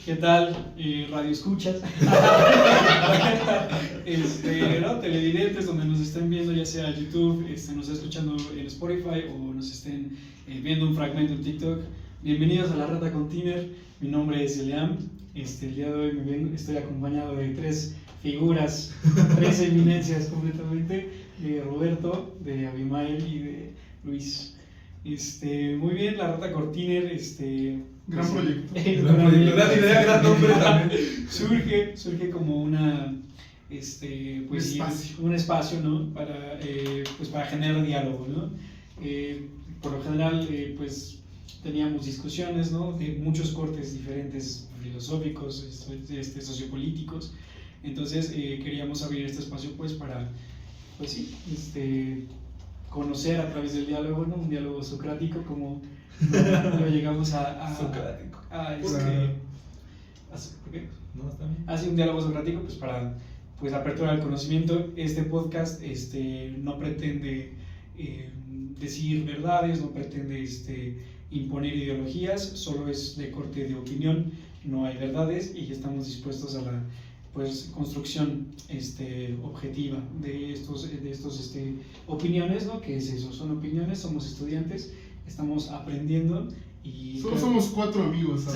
¿Qué tal, radio escuchas? ¿No? Televidentes, donde nos estén viendo, ya sea YouTube, nos estén escuchando en Spotify o nos estén viendo un fragmento en TikTok. Bienvenidos a La Rata con Tiner. Mi nombre es Eliam. El día de hoy estoy acompañado de tres figuras, tres eminencias completamente, de Roberto, de Abimael y de Luis. Muy bien, La Rata con Tiner, gran proyecto. Gran idea, gran nombre también. Surge como una, un espacio, ¿no? Para generar diálogo, ¿no? Por lo general, teníamos discusiones, ¿no? De muchos cortes diferentes, filosóficos, sociopolíticos. Entonces queríamos abrir este espacio, pues, para, pues sí, conocer a través del diálogo, ¿no? Un diálogo socrático, como lo llegamos Socrático. ¿Por qué? No, está bien. Así un diálogo socrático, pues, para apertura al conocimiento. Este podcast no pretende decir verdades, no pretende imponer ideologías, solo es de corte de opinión, no hay verdades y estamos dispuestos a la construcción objetiva de estos opiniones, ¿no? ¿Qué es eso? Son opiniones, somos estudiantes, estamos aprendiendo y... Solo somos cuatro amigos.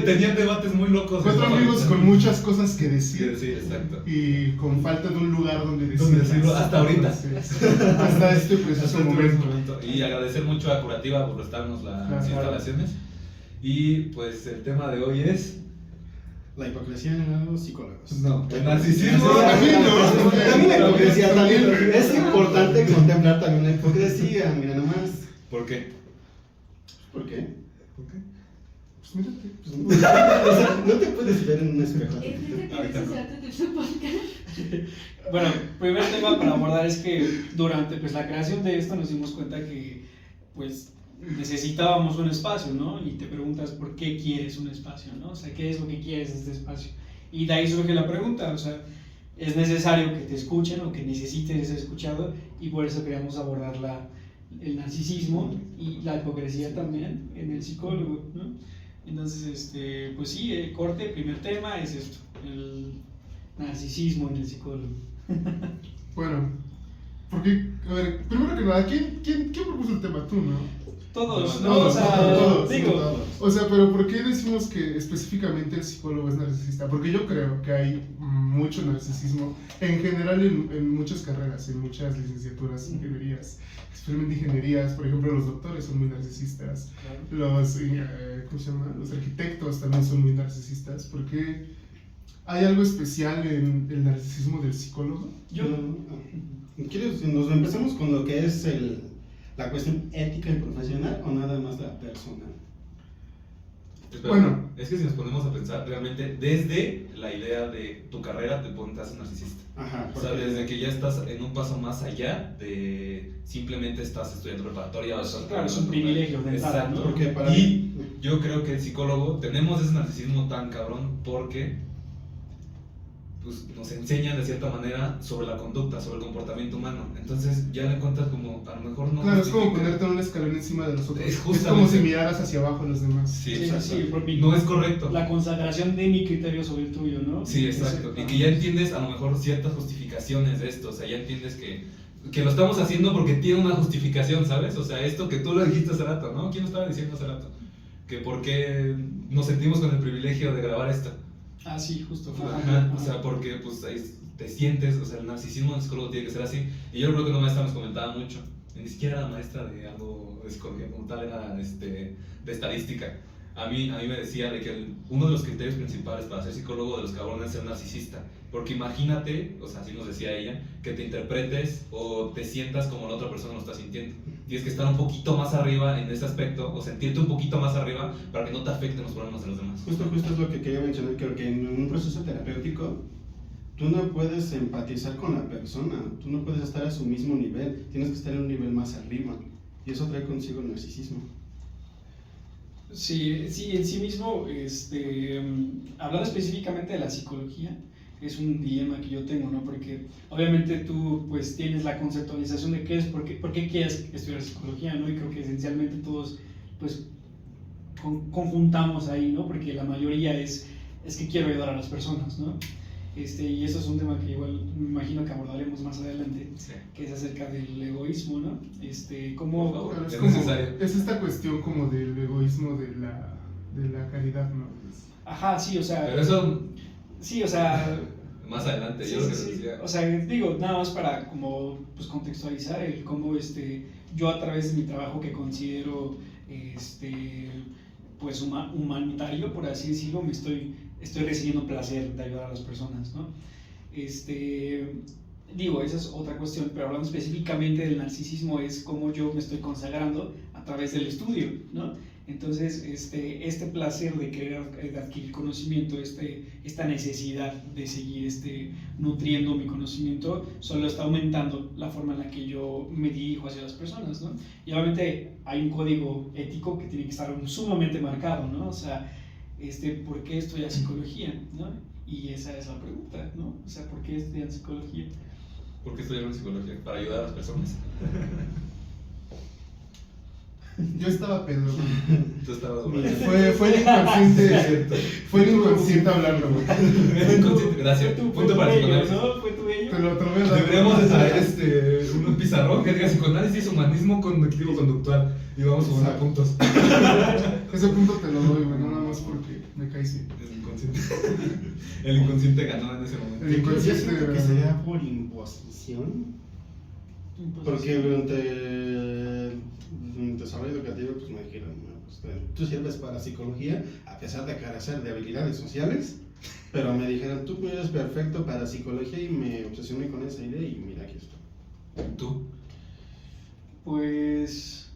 Tenían debates muy locos. Cuatro amigos con muchas cosas que decir. Sí, exacto. Y con falta de un lugar donde decirlo. Hasta ahorita. Hasta este preciso momento. Y agradecer mucho a Curativa por prestarnos las instalaciones. Y pues el tema de hoy es... La hipocresía en los psicólogos. No, el narcisismo. También la hipocresía, también. Es importante contemplar también la hipocresía, mira nomás. ¿Por qué? ¿Por qué? ¿Por qué? Pues mírate. O sea, no te puedes ver en un espejo. Bueno, primer tema para abordar es que durante la creación de esto nos dimos cuenta que necesitábamos un espacio, ¿no? Y te preguntas por qué quieres un espacio, ¿no? O sea, ¿qué es lo que quieres de este espacio? Y de ahí surge la pregunta, o sea, es necesario que te escuchen o que necesites ser escuchado, y por eso queríamos abordar el narcisismo y la hipocresía también en el psicólogo, ¿no? Entonces, pues sí, el corte, primer tema es esto, el narcisismo en el psicólogo. Bueno, porque, a ver, primero que nada, ¿quién propuso el tema? Tú, ¿no? Todos, ¿no? Todos, digo... O sea, pero ¿por qué decimos que específicamente el psicólogo es narcisista? Porque yo creo que hay mucho narcisismo en general en muchas carreras, en muchas licenciaturas, ingenierías, especialmente ingenierías. Por ejemplo, los doctores son muy narcisistas, Claro. ¿Cómo se llama? Los arquitectos también son muy narcisistas. ¿Por qué hay algo especial en el narcisismo del psicólogo? ¿Quieres que nos empecemos con lo que es la cuestión ética y profesional o nada más la personal? Espera, Bueno. es que si nos ponemos a pensar realmente desde la idea de tu carrera te haces narcisista. Ajá. O sea, desde que ya estás en un paso más allá de simplemente estás estudiando preparatoria o estás... Claro, es un privilegio de entrada, Exacto. ¿no? Porque para Y yo creo que el psicólogo tenemos ese narcisismo tan cabrón porque pues, nos enseñan de cierta manera sobre la conducta, sobre el comportamiento humano. Entonces ya le encuentras como, a lo mejor no... Claro, es como ponerte un escalón encima de los otros. Es Es como justamente- si miraras hacia abajo a los demás. Sí, Sí, exacto. sí, porque No es correcto. la consagración de mi criterio sobre el tuyo, ¿no? Sí, exacto. Y que ya entiendes a lo mejor ciertas justificaciones de esto. O sea, ya entiendes que lo estamos haciendo porque tiene una justificación, ¿sabes? O sea, esto que tú lo dijiste hace rato, ¿no? ¿Quién lo estaba diciendo hace rato? Que por qué nos sentimos con el privilegio de grabar esto. Ah, sí, justo. Ajá, o sea, porque pues ahí te sientes, o sea, el narcisismo del psicólogo tiene que ser así. Y yo creo que una maestra nos comentaba mucho, ni siquiera era maestra de algo de psicología como tal, era de estadística. A mí me decía de que uno de los criterios principales para ser psicólogo de los cabrones es ser narcisista. Porque imagínate, o sea, así nos decía ella, que te interpretes o te sientas como la otra persona lo está sintiendo. Tienes que estar un poquito más arriba en ese aspecto, o sentirte un poquito más arriba para que no te afecten los problemas de los demás. Justo es lo que quería mencionar. Creo que en un proceso terapéutico tú no puedes empatizar con la persona, tú no puedes estar a su mismo nivel, tienes que estar en un nivel más arriba, y eso trae consigo el narcisismo. Sí, en sí mismo, hablando específicamente de la psicología, es un dilema que yo tengo, ¿no? Porque obviamente tú pues tienes la conceptualización de qué es, por qué quieres estudiar psicología, ¿no? Y creo que esencialmente todos pues conjuntamos ahí, ¿no? Porque la mayoría es que quiero ayudar a las personas, ¿no? Y eso es un tema que igual me imagino que abordaremos más adelante, Sí. que es acerca del egoísmo, ¿no? Por Cómo... favor. Pero es, Es como, necesario. es esta cuestión como del egoísmo de la caridad, ¿no? Ajá, sí, o sea... Pero eso Sí, o sea... más adelante, Sí, yo lo que sí, sí. decía. O sea, digo, nada más para como pues contextualizar el cómo yo a través de mi trabajo que considero pues humanitario, por así decirlo, estoy recibiendo placer de ayudar a las personas, ¿no? Digo, esa es otra cuestión, pero hablando específicamente del narcisismo es cómo yo me estoy consagrando a través del estudio, ¿no? Entonces, este placer de querer de adquirir conocimiento, esta necesidad de seguir nutriendo mi conocimiento, solo está aumentando la forma en la que yo me dirijo hacia las personas, ¿no? Y obviamente hay un código ético que tiene que estar sumamente marcado, ¿no? O sea, ¿por qué estudiar psicología, no? Y esa es la pregunta, ¿no? O sea, ¿por qué estudiar psicología? ¿Por qué estudiaron psicología? Para ayudar a las personas. Yo estaba pedo, güey. Tú estabas Mira, Fue el inconsciente. Fue el inconsciente hablando, güey. Es inconsciente, gracias. Fue Punto tu para el ello, psicoanálisis. ¿no? Fue tu ello. Te lo otorgué a dar. Deberíamos de traer un pizarrón que diga psicoanálisis, humanismo cognitivo-conductual y vamos a poner Exacto. puntos. Ese punto te lo doy, güey, no nada más porque me caí bien. El inconsciente. El inconsciente ganó en ese momento. El yo inconsciente, siento que ¿verdad? sería por imposición. Porque durante el desarrollo educativo pues me dijeron, "No, pues, tú sirves para psicología a pesar de carecer de habilidades sociales", pero me dijeron, tú eres perfecto para psicología y me obsesioné con esa idea y mira aquí estoy. ¿Tú? Pues,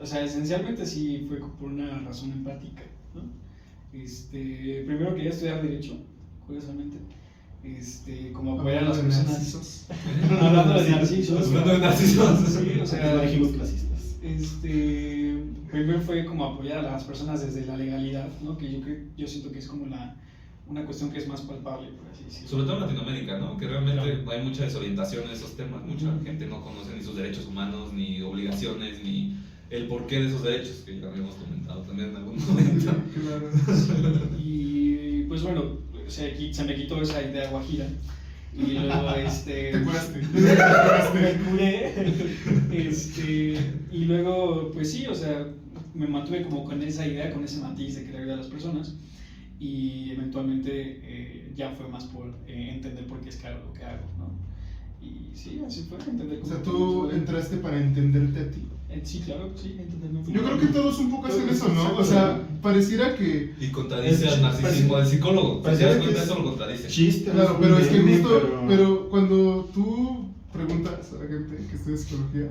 o sea, esencialmente sí fue por una razón empática, ¿no? Primero quería estudiar Derecho, curiosamente, como apoyar a las Hablando de personas. narcisos. Hablando de narcisos. Hablando de narcisos. Sí, o No sea, dijimos clasistas. primero fue como apoyar a las personas desde la legalidad, ¿no? Que yo siento que es como una cuestión que es más palpable, por así decirlo. Sobre todo en Latinoamérica, ¿no? Que realmente Claro. hay mucha desorientación en esos temas. Mucha Ujú. gente no conoce ni sus derechos humanos, ni obligaciones, ni el porqué de esos derechos, que ya habíamos comentado también en algún momento. Claro. Y pues bueno, se me quitó esa idea guajira. Y luego Te curaste. me curé. Y luego, pues sí, o sea, me mantuve como con esa idea, con ese matiz de querer ayudar a las personas. Y eventualmente ya fue más por entender por qué es que hago lo que hago, ¿no? Y sí, así fue, entender O sea, cómo- tú entraste para entenderte a ti. Sí, claro, sí, entenderme. Yo creo que todos un poco hacen eso, ¿no? O sea, pareciera que... Y contradice al narcisismo del psicólogo. Si te Pareciera das que cuenta, es eso lo contradice. Chiste, Claro, pero es que meme, justo... Pero cuando tú preguntas a la gente que estudia psicología,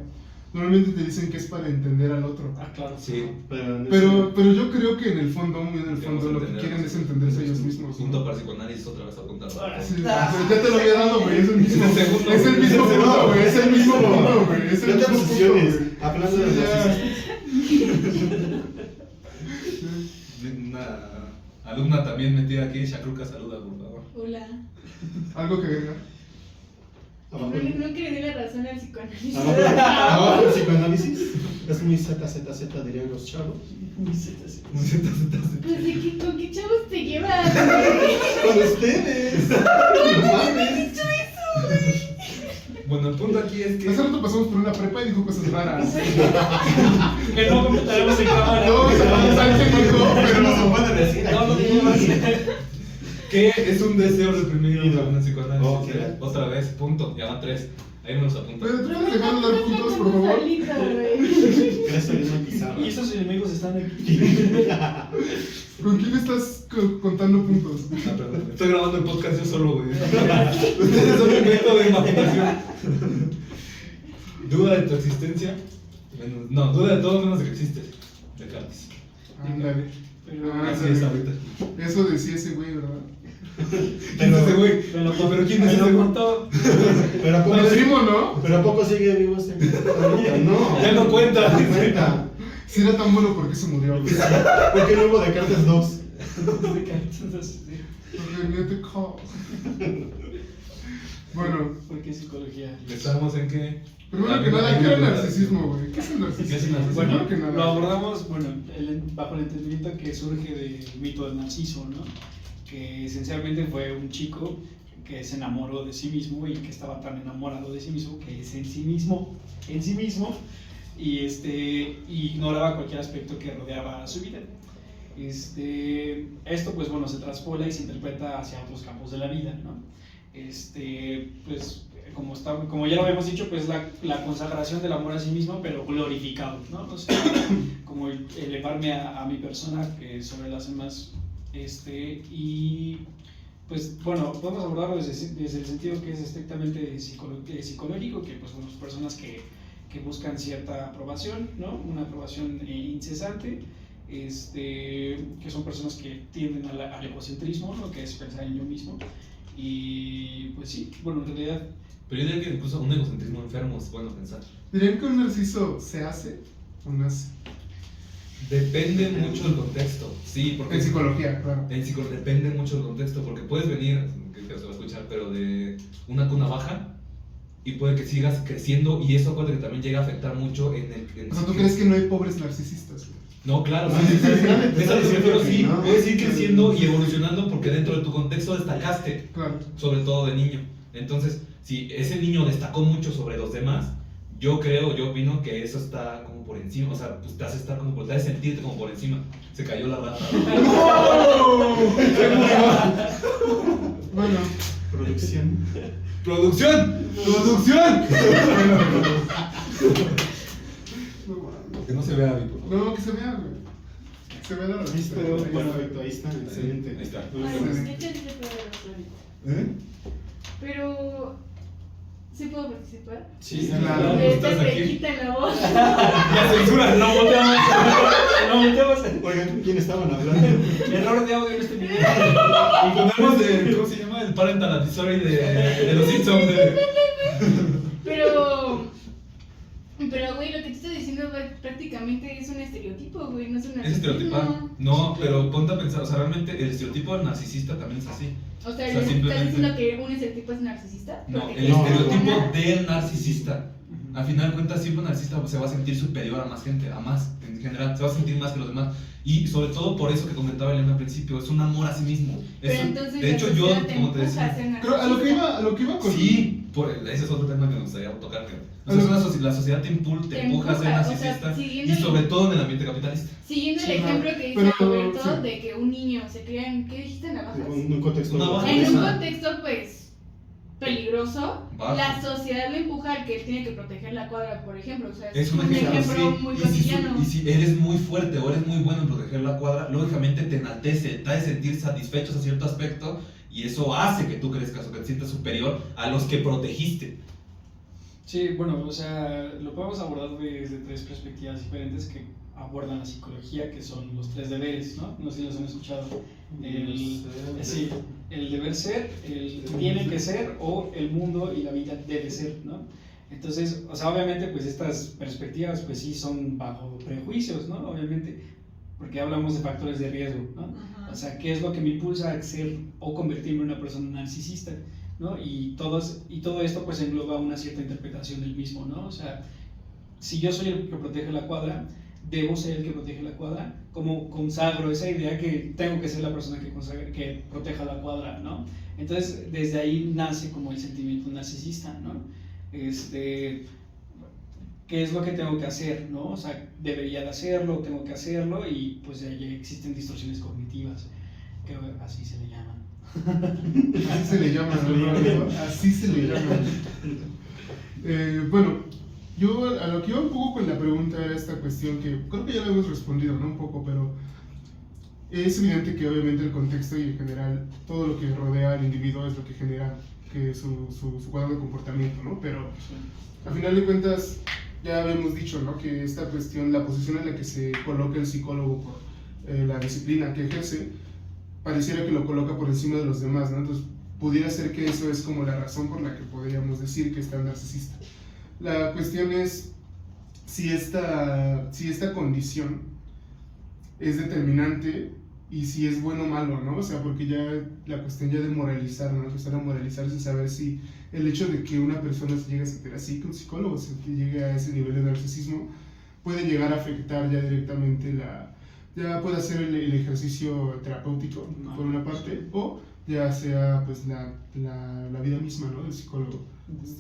normalmente te dicen que es para entender al otro. Ah, claro. Sí. Pero yo creo que en el fondo, muy en el Queremos fondo, lo que entendernos. quieren es entenderse ellos mismos. Punto ¿no? para psicoanálisis, otra vez apuntar. Ahora Sí, ya te lo había dado, güey, es el mismo. Es el segundo. Es el mismo punto, güey, es el mismo punto, güey. Es el No te mismo obsesiones, punto, güey. hablando de Sí, ya. narcisismo. Una alumna también metida aquí, Shakruka, saluda, por favor. Hola. Algo que agregar. No, no que le dé la razón al psicoanálisis. Abajo el psicoanálisis es muy ZZZ, dirían los chavos. Pues ¿con qué chavos te llevas, güey? Con ustedes. No mames. Bueno, el punto aquí es que. Hace rato pasamos por una prepa y dijo cosas raras. Que no comentaremos en cámara. No, Sánchez dijo, pero no se puede decir No, no aquí. tiene más. ¿Qué es un deseo reprimido en un psicoanálisis? Ok. Otra vez, punto, ya van 3. Ahí me los apunto. Pero tú puedes dejar de dar puntos, por favor. Salita, güey. Gracias a una pizarra. Y esos enemigos están aquí. ¿Con quién estás contando puntos? Ah, perdón. Estoy grabando el podcast yo solo, güey. Ustedes son un método de imaginación. ¿Duda de tu existencia? No, duda de todo menos de que existes. Descartes. Ándale. Pero- Así es ahorita. Eso decía ese güey, ¿verdad? ¿Quién es ese güey? ¿Pero quién es ese Me lo güey? contó. Pero ¿a poco Pero sigue? primo, ¿no? ¿Pero a poco sigue vivo este? No. Ya no cuenta. No cuenta. Si era tan bueno, ¿por qué se murió? Güey? ¿Por qué no hubo Descartes 2? Entonces, sí. Porque no te call. Bueno, ¿Por qué psicología? ¿Estamos en qué? Primero que nada, ¿qué es el narcisismo, güey? ¿Qué es el narcisismo? ¿Qué es el narcisismo? Bueno, Primero que nada. lo abordamos, bueno, bajo el entendimiento que surge del mito del Narciso, ¿no? Que esencialmente fue un chico que se enamoró de sí mismo y que estaba tan enamorado de sí mismo que es en sí mismo, y ignoraba cualquier aspecto que rodeaba su vida. Esto pues bueno se traspola y se interpreta hacia otros campos de la vida, ¿no? Pues como ya lo habíamos dicho, pues la consagración del amor a sí mismo, pero glorificado, ¿no? O sea, como elevarme a mi persona sobre las demás, y pues bueno, podemos abordarlo desde el sentido que es estrictamente psicológico, que pues bueno, personas que buscan cierta aprobación, ¿no? Una aprobación incesante, que son personas que tienden al egocentrismo, ¿no? Que es pensar en yo mismo, y pues sí, bueno, en realidad... Pero yo diría que incluso un egocentrismo enfermo es bueno pensar. ¿Dirían que un narciso se hace o nace? Depende mucho del contexto, sí, porque... En psicología, claro. Depende mucho del contexto, porque puedes venir, que se va a escuchar, pero de una cuna baja, y puede que sigas creciendo, y eso acuérdate que también llega a afectar mucho en el... O sea, ¿tú crees que no hay pobres narcisistas, güey? No, claro, sí, pero sí, No. puedes ir creciendo y evolucionando porque dentro de tu contexto destacaste, Claro. sobre todo de niño. Entonces, si ese niño destacó mucho sobre los demás, yo opino que eso está como por encima, o sea, pues te hace estar como te hace sentirte como por encima. Se cayó la rata. Bueno, Producción. ¡Producción! ¡Producción! Que no se vea, por favor. no, que se vea, güey. Que se vea la revista. Pero, güey. bueno, perfecto, ahí está, excelente. Ahí está. Ay, pues, ¿qué tal si se puede ver los ¿Eh? Pero, ¿sí puedo participar? Sí, Claro. Esta ¿Estás aquí? frejita en la voz. La censura, no volteamos. no volteamos. Oigan, ¿con quién estaban hablando? Error de audio en este video. Y ponemos de, ¿cómo se llama? El parental advisory de los Simpsons. Pero, güey, lo que tú estás diciendo prácticamente es un estereotipo, güey, no es un ¿Es narcisismo. estereotipar? No, pero ponte a pensar, o sea, realmente el estereotipo del narcisista también es así. O sea, O sea, ¿estás simplemente- diciendo que un estereotipo es narcisista? No, Porque el tiene estereotipo una- del narcisista. Al final de cuentas, siempre un narcisista se va a sentir superior a más gente, a más, en general, se va a sentir más que los demás. Y sobre todo por eso que comentaba Elena al principio, es un amor a sí mismo. Pero Es- entonces de hecho, la yo, sociedad te como te empuja a decía, ser Creo, a lo que iba con... sí, ese es otro tema que me gustaría tocar. O sea, la sociedad te empuja a ser empuja, o sea, narcisista siguiendo y sobre el- todo en el ambiente capitalista. Siguiendo el Sí, ejemplo no, que dice pero, Roberto sí. de que un niño se crea en, ¿qué dijiste? ¿Navajas? Un contexto. Una baja. En un Esa. contexto, pues, peligroso, Bajo. la sociedad lo empuja al que tiene que proteger la cuadra, por ejemplo. O sea, Es un ejemplo, sí. muy Y cotidiano. si eres muy fuerte o eres muy bueno en proteger la cuadra, lógicamente te enaltece, te hace sentir satisfechos a cierto aspecto y eso hace que tú crezcas o que te sientas superior a los que protegiste. Sí, bueno, o sea, lo podemos abordar desde tres perspectivas diferentes que abordan la psicología, que son los tres deberes, ¿no? No sé si los han escuchado. Sí, el deber ser, el tiene que ser o el mundo y la vida debe ser, ¿no? Entonces, o sea, obviamente, pues estas perspectivas, pues sí son bajo prejuicios, ¿no? Obviamente, porque hablamos de factores de riesgo, ¿no? Ajá. O sea, ¿qué es lo que me impulsa a ser o convertirme en una persona narcisista? ¿No? Y todo esto pues engloba una cierta interpretación del mismo, ¿no? O sea, si yo soy el que protege la cuadra, debo ser el que protege la cuadra, como consagro esa idea que tengo que ser la persona que proteja la cuadra, ¿no? Entonces, desde ahí nace como el sentimiento narcisista, ¿no? ¿Qué es lo que tengo que hacer, no? O sea, debería de hacerlo, tengo que hacerlo, y pues de ahí existen distorsiones cognitivas, que así se le llaman. Así se le llama, ¿no? Así se le llama. Bueno, yo a lo que iba un poco con la pregunta era esta cuestión que creo que ya lo hemos respondido, ¿no? Un poco, pero es evidente que obviamente el contexto y en general todo lo que rodea al individuo es lo que genera que su cuadro de comportamiento, ¿no? Pero al final de cuentas ya habíamos dicho, ¿no? Que esta cuestión, la posición en la que se coloca el psicólogo por la disciplina que ejerce, pareciera que lo coloca por encima de los demás, ¿no? Entonces, pudiera ser que eso es como la razón por la que podríamos decir que está narcisista. La cuestión es si esta condición es determinante y si es bueno o malo, ¿no? O sea, porque ya la cuestión ya de moralizar, ¿no? Empezar a moralizarse, saber si el hecho de que una persona se llegue a sentir así, que un psicólogo se llegue a ese nivel de narcisismo, puede llegar a afectar ya directamente ya puede hacer el ejercicio terapéutico, por una parte, o ya sea pues la vida misma, ¿no? Del psicólogo.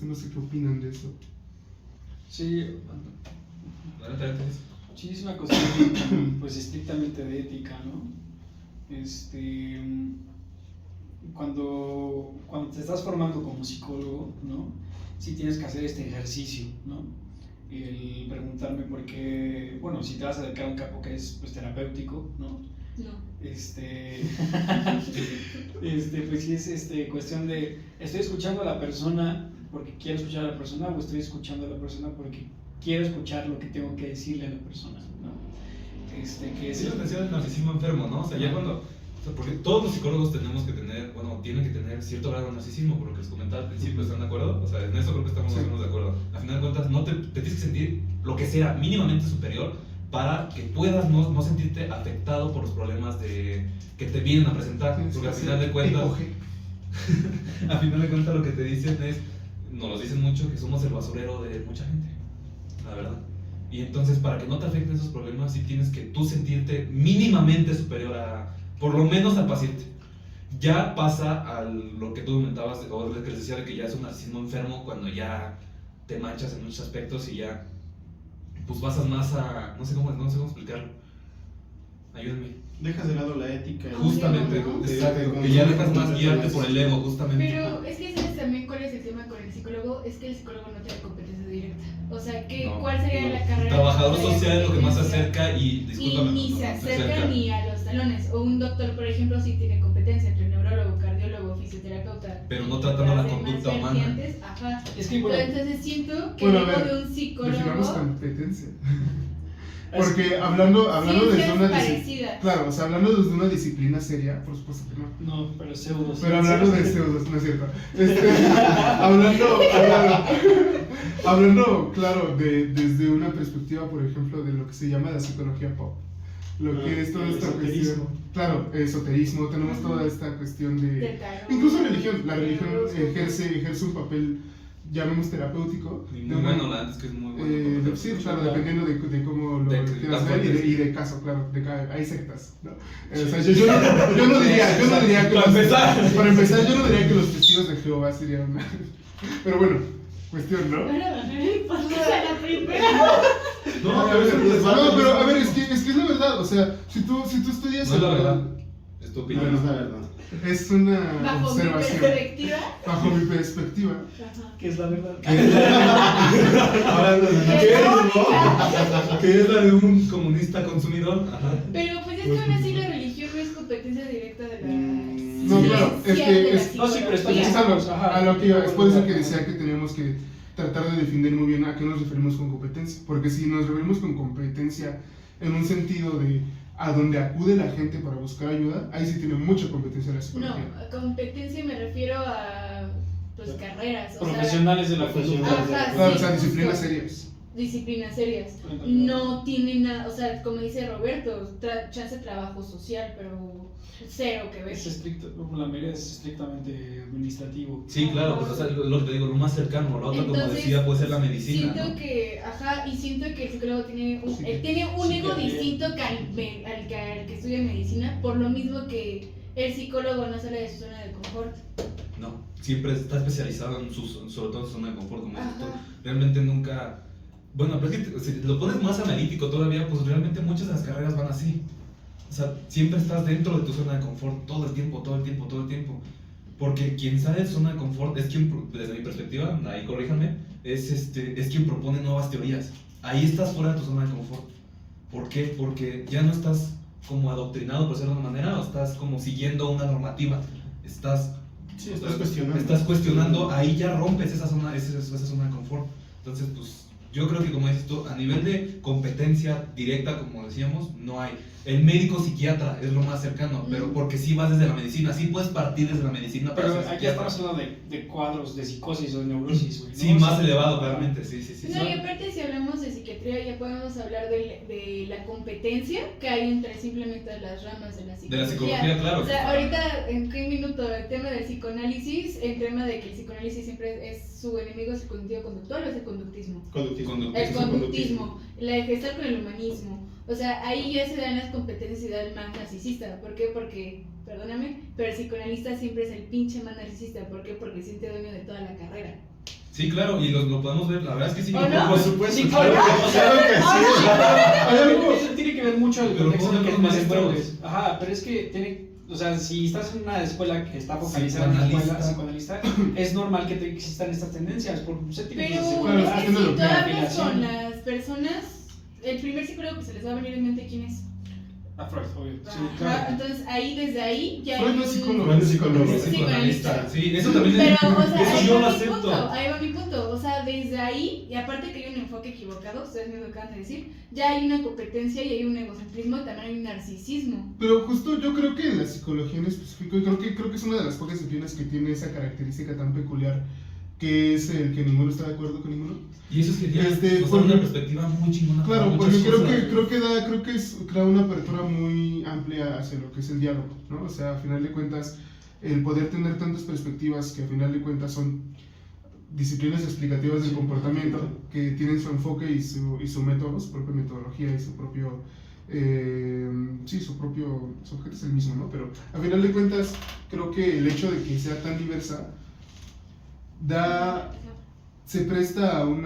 No sé qué opinan de eso. Sí, Adelante. sí, es una cuestión pues estrictamente de ética, ¿no? Cuando te estás formando como psicólogo, ¿no? Sí tienes que hacer este ejercicio, ¿no? El preguntarme por qué, bueno, si te vas a acercar a un campo que es pues terapéutico, ¿no? No. Pues sí es cuestión de, ¿estoy escuchando a la persona porque quiero escuchar a la persona o estoy escuchando a la persona porque quiero escuchar lo que tengo que decirle a la persona, ¿no? Que es Sí, lo mencionas el narcisismo enfermo, ¿no? O sea, ya cuando... O sea, porque todos los psicólogos tenemos que tener, bueno, tienen que tener cierto grado de narcisismo, por lo que les comentaba al principio, ¿están de acuerdo? O sea, en eso creo que estamos más o menos de acuerdo. Al final de cuentas, no te tienes que sentir lo que sea mínimamente superior para que puedas no sentirte afectado por los problemas que te vienen a presentar. Porque al final de cuentas, al final de cuentas lo que te dicen es, nos lo dicen mucho, que somos el basurero de mucha gente, la verdad. Y entonces, para que no te afecten esos problemas, sí tienes que tú sentirte mínimamente superior por lo menos al paciente. Ya pasa a lo que tú comentabas, o lo que les decía, de que ya es un narcisismo enfermo, cuando ya te manchas en muchos aspectos y ya pues pasas más a... no sé cómo explicarlo. Ayúdenme. Dejas de lado la ética. Justamente, ¿no? exacto, que ya dejas más guiarte por el ego, justamente. Pero es que sabes también cuál es el tema con el psicólogo, es que el psicólogo no tiene competencia directa. O sea, No, ¿cuál sería la carrera? Trabajador que no social es lo que más se competencia? acerca y, Y discúlpame, ni no, se se acerca ni a los talones. O un doctor, por ejemplo, sí tiene competencia entre neurólogo, cardiólogo, fisioterapeuta. Pero no tratando la las demás conducta humana. vertientes, ajá. Es que, bueno, Entonces siento que Bueno, a luego ver, de un Definamos psicólogo. competencia. Porque hablando desde una parecidas. claro, o sea, hablando desde una disciplina seria, por supuesto que no. no, pero pseudo. Pero hablando de pseudos, no es cierto. Hablando, claro, desde una perspectiva, por ejemplo, de lo que se llama la psicología pop. Lo que es toda el esta esoterismo. cuestión. Claro, esoterismo, tenemos toda esta cuestión Del de. tarot, Incluso religión. La religión del ejerce un papel, llamemos terapéutico. Y de muy una- bueno, la antes que es muy bueno. sí, claro, dependiendo de cómo lo De quieras las ver fuentes. y de caso, claro, hay sectas, ¿no? O sea, yo no diría que para empezar, yo no diría que los testigos de Jehová serían una... Pero bueno, cuestión, ¿no? Van a bajar el podcast a la primera. No, pero a ver, es que es la verdad, o sea, si tú estudias... No es la verdad. Es tu No, opinión. no es la verdad. Es una Bajo mi observación. perspectiva. Bajo mi perspectiva. Ajá. Que es la verdad. Hablando de Que ¿qué es es, la no? única. Que es la de un comunista consumidor. Ajá. Pero pues es que aún así la religión no es competencia directa de la No, claro, es ciencia que de la es- no, sí, pero está psicología. Estamos Ajá. a lo que iba, es por eso que decía que teníamos que tratar de definir muy bien a qué nos referimos con competencia, porque si nos referimos con competencia en un sentido de a donde acude la gente para buscar ayuda, ahí sí tiene mucha competencia la No, psicología. a competencia me refiero a pues carreras, o Profesionales de la Profesionales. conducta. Ajá, Claro, sí, o sea, justo. disciplinas serias. sea, disciplinas serias. No tiene nada, o sea, como dice Roberto, chance trabajo social, pero cero que ver. Es estricto, la mayoría es estrictamente administrativo. Sí, claro, pues o sea, lo que te digo, lo más cercano, la otra, como Entonces, decía, puede ser la medicina. Siento ¿no? que, ajá, y siento que el psicólogo tiene un, Sí, tiene un sí, ego que bien. distinto que al que estudia medicina, por lo mismo que el psicólogo no sale de su zona de confort. No, siempre está especializado sobre todo en su zona de confort, como dices tú. Ajá. Realmente nunca... Bueno, pero es que si lo pones más analítico todavía, pues realmente muchas de las carreras van así. O sea, siempre estás dentro de tu zona de confort todo el tiempo. Porque quien sale de su zona de confort es quien, desde mi perspectiva, ahí corríjanme, es quien propone nuevas teorías. Ahí estás fuera de tu zona de confort. ¿Por qué? Porque ya no estás como adoctrinado, por decirlo de alguna manera, o estás como siguiendo una normativa. Estás cuestionando, ahí ya rompes esa zona de confort. Entonces, pues, yo creo que como dices tú, a nivel de competencia directa, como decíamos, no hay. el médico psiquiatra es lo más cercano, pero porque sí vas desde la medicina, sí puedes partir desde la medicina para Pero ser aquí psiquiatra. estamos hablando de cuadros de psicosis o de neurosis, güey, ¿no? Sí, O más sea, elevado, claramente, sí. No, y aparte si hablamos de psiquiatría ya podemos hablar de la competencia que hay entre simplemente las ramas de la De psicología. la psicología, claro. O sea, ahorita en qué minuto el tema del psicoanálisis, el tema de que el psicoanálisis siempre es su enemigo, es el cognitivo conductual o es el conductismo. El conductismo, la de gestar con el humanismo. O sea, ahí ya se dan las competencias y da el más narcisista. ¿Por qué? Porque, perdóname, pero el psicoanalista siempre es el pinche más narcisista. ¿Por qué? Porque se siente dueño de toda la carrera. Sí, claro, y lo podemos ver, la verdad es que sí. ¿O no? Por supuesto, Sí, claro claro, que sí. Hay algo- eso tiene que ver mucho el Pero contexto en el que ¿cómo te los desenvuelves. Ajá, pero es que tiene, o sea, si estás en una escuela que está focalizada en una escuela psicoanalista, es normal que existan estas tendencias, porque se tiene Pero que Claro, es que haciendo si lo tú que hablas afiliación. con las personas, el primer psicólogo que se les va a venir en mente, ¿quién es? a Freud, obvio. Sí, Ajá, claro. entonces ahí, desde ahí, ya Freud hay no es un- psicólogo. Freud es psicólogo. Es psicoanalista. Sí, eso Pero, también o sea, eso ahí yo va lo mi acepto. punto, ahí va mi punto. O sea, desde ahí, y aparte que hay un enfoque equivocado, ustedes me lo acaban de decir, ya hay una competencia y hay un egocentrismo y también hay un narcisismo. Pero justo yo creo que en la psicología en específico, y creo que es una de las pocas disciplinas que tiene esa característica tan peculiar, que es el que ninguno está de acuerdo con ninguno. Y eso es que tiene porque- una perspectiva muy chingona. para Claro, muchas porque cosas. creo que crea una apertura muy amplia hacia lo que es el diálogo, ¿no? O sea, a final de cuentas, el poder tener tantas perspectivas que a final de cuentas son disciplinas explicativas del comportamiento que tienen su enfoque y su método, su propia metodología y su propio su objeto es el mismo, ¿no? Pero a final de cuentas creo que el hecho de que sea tan diversa se presta a un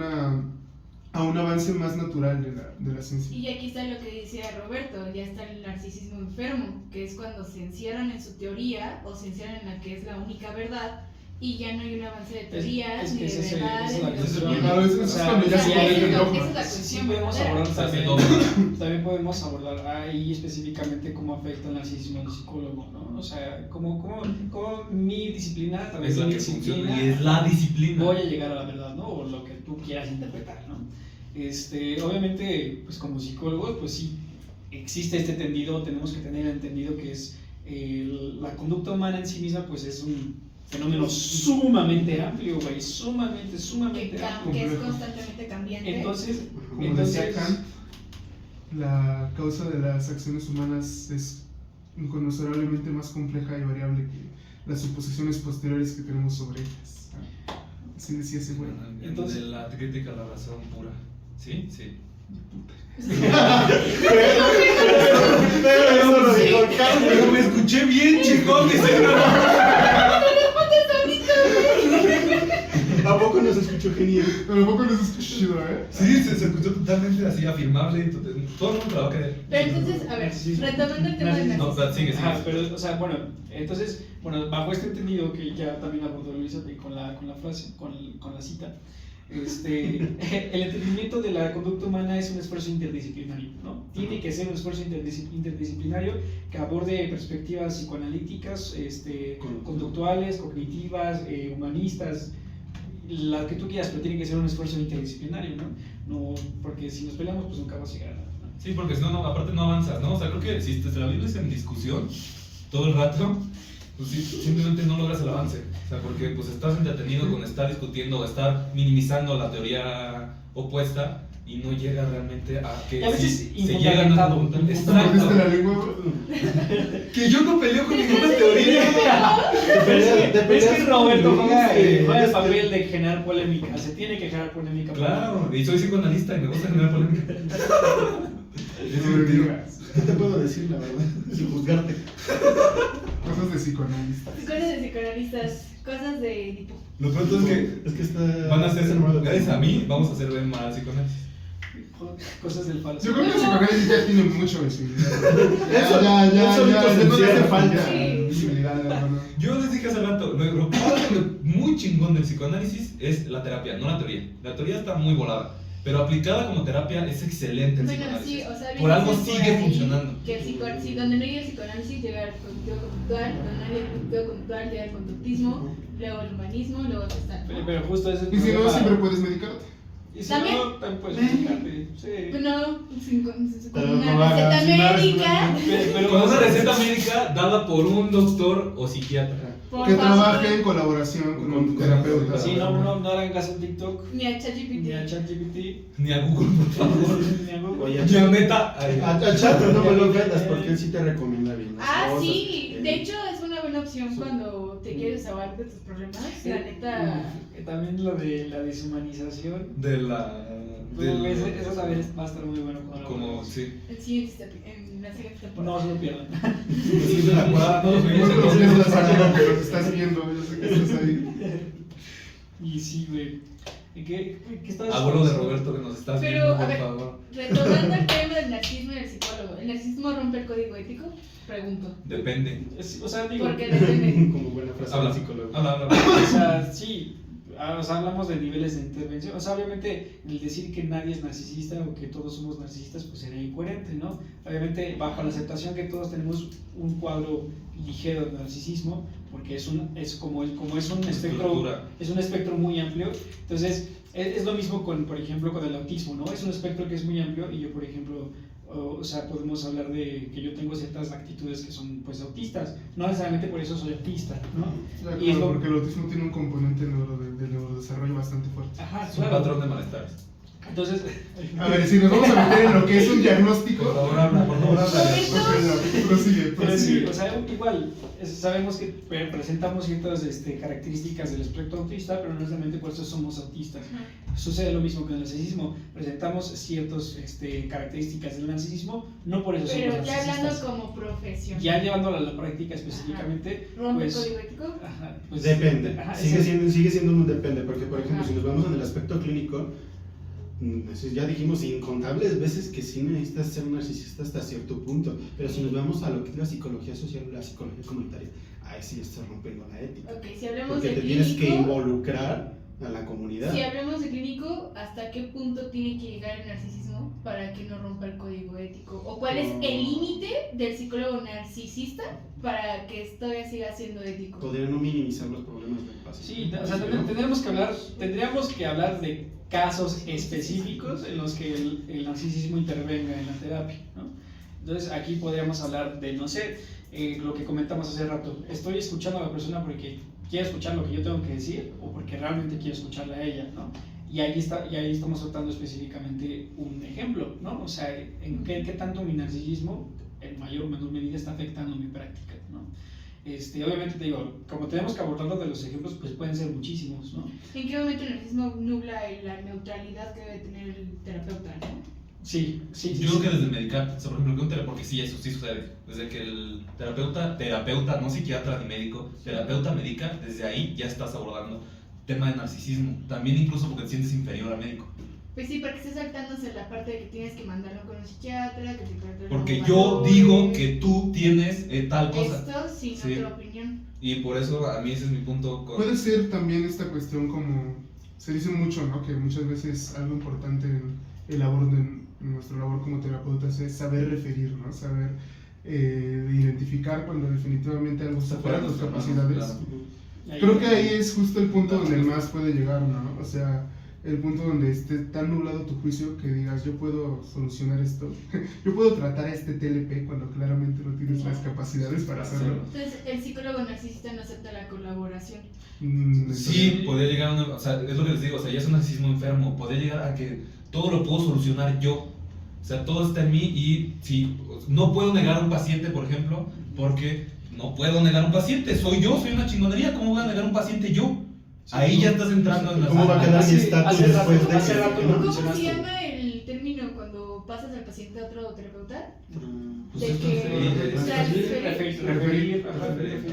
avance más natural de la ciencia. Y aquí está lo que decía Roberto, ya está el narcisismo enfermo, que es cuando se encierran en su teoría o se encierran en la que es la única verdad y ya no hay un avance de teorías es ni que de esa es verdades la ni de cuestión. opiniones. Claro, eso es cuando ya O sea, se esa vuelve es el la- dogma. esa es la Sí, cuestión podemos verdadera. abordar Se hace también, también podemos abordar ahí específicamente cómo afecta el narcisismo al psicólogo, ¿no? O sea, cómo mi disciplina, a través Es de la mi que funciona disciplina, y es la disciplina. voy a llegar a la verdad, ¿no? O lo que tú quieras interpretar, ¿no? Obviamente, pues como psicólogos, pues sí, existe este entendido, tenemos que tener entendido que es la conducta humana en sí misma, pues es un fenómeno sumamente amplio, güey, sumamente Que amplio. es constantemente cambiante. Entonces, Como decía Kant, la causa de las acciones humanas es inconmensurablemente más compleja y variable que las suposiciones posteriores que tenemos sobre ellas. Así decía ese güey. Entonces- De la crítica a la razón pura. ¿Sí? Sí. Eso lo dijo Carlos. Pero me escuché bien, chingón. ¿A poco nos escuchó genial? Pero poco les escucho chido, ¿eh? Sí, se escuchó totalmente así, afirmable. Todo el mundo te va a creer. Pero entonces, a ver, Narcisismo. retomando el tema del Narcisismo. No, pero sigue, Ajá, sigue. pero, o sea, bueno, entonces, bajo este entendido que ya también abordó Luisa con la frase, con la cita, el entendimiento de la conducta humana es un esfuerzo interdisciplinario, ¿no? Tiene que ser un esfuerzo interdisciplinario que aborde perspectivas psicoanalíticas, conductuales, cognitivas, humanistas, las que tú quieras, pero tiene que ser un esfuerzo interdisciplinario, ¿no? No, porque si nos peleamos, pues nunca vas a llegar a nada, ¿no? Sí, porque si no, aparte no avanzas, ¿no? O sea, creo que si te la vives en discusión todo el rato, pues sí, simplemente no logras el avance. O sea, porque pues estás entretenido con estar discutiendo o estar minimizando la teoría opuesta y no llegas realmente a que Y a veces si se llega a un infundamentado. punto. ¿Te mordiste la Exacto. lengua, bro? Que yo no peleo con ninguna teoría. Es que Roberto juega el papel de generar polémica, se tiene que generar polémica. Claro, y soy psicoanalista y me gusta generar polémica. Es No me divertido. digas. ¿Qué te puedo decir, la verdad? Sin juzgarte. Cosas de psicoanalista. Cosas de psicoanalistas, cosas de tipo. Lo pronto es que Es que está. van a ser, está armado. gracias a mí, vamos a hacer ver mal psicoanálisis. Cosas del falso. Yo creo que el psicoanálisis ya tiene mucho visibilidad. Eso, Ya él solito se no le hace encierra. falta Sí. visibilidad, hermano. Yo les dije hace rato, lo padre, muy chingón del psicoanálisis es la terapia, no la teoría. La teoría está muy volada, pero aplicada como terapia es excelente el Bueno, psicoanálisis. sí, o sea, Por algo dicen sigue ahí funcionando. Que si donde no llega el psicoanálisis llega el cognitivo conductual, donde no llega el cognitivo conductual llega el conductismo, luego el humanismo, luego el gestalt. Pero justo ese es el Y si no, problema. siempre puedes medicarte. Y si ¿También? no, también puedes fijarte. Sí. No, con Pero una no hagas, receta sin médica. Pero Con una receta médica dada por un doctor o psiquiatra. Por Que favor. trabaje en colaboración con un terapeuta. Sí, no hagan caso en TikTok, Ni a ChatGPT. ni a ChatGPT, Ni a Google, por favor. ni a Google. Oye, Ni a Meta. a Chat no me lo ofendas porque él sí te recomienda bien las Ah, cosas. sí. De hecho, es una buena opción cuando te quieres desahogar de tus problemas. La neta. También lo de la deshumanización. De la. Eso también va a estar muy bueno cuando lo Como, hagamos. sí. En la siguiente temporada. No se lo pierdan. Sí, de la cuadra, no los Bueno, veíamos en los los ves la videos. semana que nos estás viendo, yo sé que estás ahí. Y sí, güey. ¿Qué estabas Abuelo de diciendo? Roberto que nos estás Pero, viendo, a por ver. favor. Retomando el tema del narcisismo y el psicólogo. ¿El narcisismo rompe el código ético? Pregunto. Depende. O sea, digo. Porque depende. Como buena frase Habla, del psicólogo. habla. O sea, sí. O sea, hablamos de niveles de intervención. O sea, obviamente, el decir que nadie es narcisista o que todos somos narcisistas, pues sería incoherente, ¿no? Obviamente, bajo la aceptación que todos tenemos un cuadro ligero de narcisismo, porque es un espectro muy amplio. Entonces, es lo mismo con, por ejemplo, con el autismo, ¿no? Es un espectro que es muy amplio y yo, por ejemplo, o sea, podemos hablar de que yo tengo ciertas actitudes que son, pues, autistas. No necesariamente por eso soy autista, ¿no? Claro, Y es lo- porque el autismo tiene un componente de neurodesarrollo bastante fuerte. Ajá, Es un claro. patrón de malestares. Entonces, A ver, si nos vamos a meter en lo que es un diagnóstico. Por favor, habla, por favor, habla. Ok, no, prosigue, pero sí, prosigue. o sea, igual, sabemos que presentamos ciertas características del espectro autista, pero no necesariamente por eso somos autistas. Sucede lo mismo con el narcisismo, presentamos ciertas características del narcisismo, no por eso Pero somos ya narcisistas. hablando como profesión. Ya llevándolo a la práctica específicamente, ¿Rompe pues, el código ético? ajá, pues, Depende, ajá, sigue ese- siendo un depende, porque por ejemplo, Ajá. si nos vamos en el aspecto clínico, ya dijimos incontables veces que sí necesitas ser un narcisista hasta cierto punto, pero si nos vamos a lo que es la psicología social, la psicología comunitaria, ahí sí ya estás rompiendo la ética, Ok, si hablamos porque de te tienes que clínico, involucrar a la comunidad. si hablamos de clínico, ¿hasta qué punto tiene que llegar el narcisismo para que no rompa el código ético? ¿O cuál es el límite del psicólogo narcisista para que todavía siga siendo ético? Podría no minimizar los problemas del paciente. Sí, o sea, tendríamos que hablar de casos específicos en los que el narcisismo intervenga en la terapia, ¿no? Entonces aquí podríamos hablar de, no sé, lo que comentamos hace rato, estoy escuchando a la persona porque quiere escuchar lo que yo tengo que decir o porque realmente quiero escucharla a ella, ¿no? Y ahí estamos tratando específicamente un ejemplo, ¿no? O sea, en qué tanto mi narcisismo, en mayor o menor medida, está afectando mi práctica, ¿no? Obviamente te digo, como tenemos que abordarlo de los ejemplos, pues pueden ser muchísimos, ¿no? ¿En qué momento el narcisismo nubla la neutralidad que debe tener el terapeuta, no? Sí. Yo creo que desde medicar, o sea, por ejemplo, que un terapeuta, porque sí, eso sí sucede. Desde que el terapeuta, no psiquiatra ni médico, terapeuta medica, desde ahí ya estás abordando tema de narcisismo. También incluso porque te sientes inferior al médico. Pues sí, porque está saltándose la parte de que tienes que mandarlo con un psiquiatra, que te Porque yo digo que tú tienes tal cosa. Esto sin Sí. otra opinión. Y por eso a mí ese es mi punto. Puede ser también esta cuestión como se dice mucho, ¿no? Que muchas veces algo importante en nuestra labor como terapeutas es saber referir, ¿no? Saber identificar cuando definitivamente algo está fuera de tus capacidades. Claro. Creo que ahí es justo el punto donde el más puede llegar, ¿no? O sea, el punto donde esté tan nublado tu juicio que digas, yo puedo solucionar esto, yo puedo tratar a este TLP cuando claramente no tienes las capacidades para hacerlo. Entonces, el psicólogo narcisista no acepta la colaboración. Sí, podría llegar a una, o sea, es lo que les digo, o sea, ya es un narcisismo enfermo, podría llegar a que todo lo puedo solucionar yo, o sea, todo está en mí y si no puedo negar a un paciente, por ejemplo, porque no puedo negar a un paciente, soy yo, soy una chingonería, ¿cómo voy a negar a un paciente yo? Ahí ya estás entrando en la... ¿Cómo va a quedar mi estatus después de hace que- rato ¿no? lo ¿Cómo mencionaste. se llama el término cuando pasas al paciente a otro terapeuta? Pues De es que transferir, Referir.